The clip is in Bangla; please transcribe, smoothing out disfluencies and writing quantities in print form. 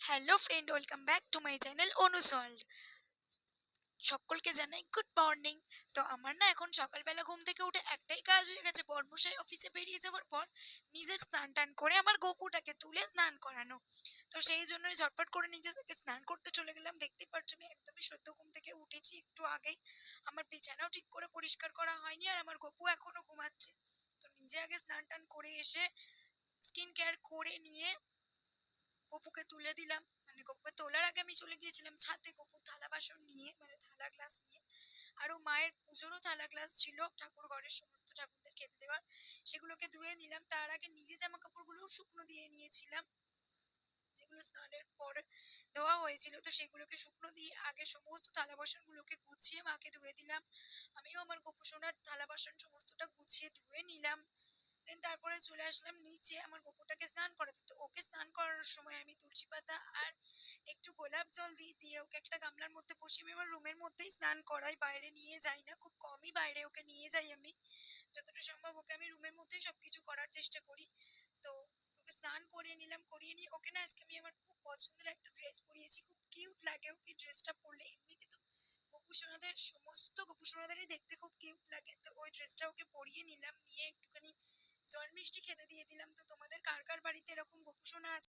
Hello friend, welcome back to my channel অনুস ওয়ার্ল্ড। সকলকে জানাই গুড মর্নিং। তো আমার না এখন সকালবেলা ঘুম থেকে উঠে একটাই কাজ হয়ে গেছে, বর্মশাই অফিসে বেরিয়ে যাওয়ার পর নিজে স্নান টান করে আমার গপুটাকে তুলে স্নান করানো। তো সেই জন্যই ঝটপট করে নিজে থেকে স্নান করতে চলে গেলাম। দেখতে পাচ্ছ আমি একদমই সদ্য ঘুম থেকে উঠেছি একটু আগেই। আমার বিছানাও ঠিক করে পরিষ্কার করা হয়নি আর আমার গপু এখনো ঘুমাচ্ছে। তো নিজে আগে স্নান টান করে এসে স্কিন কেয়ার করে নিয়ে গপুকে তুলে দিলাম। মানে গপুকে তোলার আগে আমি চলে গিয়েছিলাম ছাদে গপুর থালা বাসন নিয়ে, মানে থালা গ্লাস নিয়ে। আরো মায়ের পুজোরও থালা গ্লাস ছিল ঠাকুর ঘরের সমস্ত ঠাকুরদের খেতে দেওয়ার, সেগুলোকে ধুয়ে নিলাম। তার আগে নিজে জামা কাপড়গুলো শুকনো দিয়ে নিয়েছিলাম, যেগুলো স্নানের পর ধোয়া হয়েছিল। তো সেগুলোকে শুকনো দিয়ে আগে সমস্ত থালা বাসনগুলোকে গুছিয়ে মাকে ধুয়ে দিলাম। আমিও আমার গপু সোনার থালা বাসন সমস্তটা গুছিয়ে ধুয়ে নিলাম। দেন তারপরে চলে আসলাম নিচে আমার গপুটাকে স্নান করাতে। তো ওকে স্নান করানোর সময় আমি তুলসী পাতা আর একটু গোলাপ জল দিয়ে ওকে একটা গামলার মধ্যে বসিয়ে আমি আমার রুমের মধ্যেই স্নান করাই, বাইরে নিয়ে যাই না। খুব কমই বাইরে ওকে নিয়ে যাই আমি, যতটা সম্ভব ওকে আমি রুমের মধ্যেই সবকিছু করার চেষ্টা করি। তো ওকে স্নান করিয়ে নিলাম, করিয়ে নিয়ে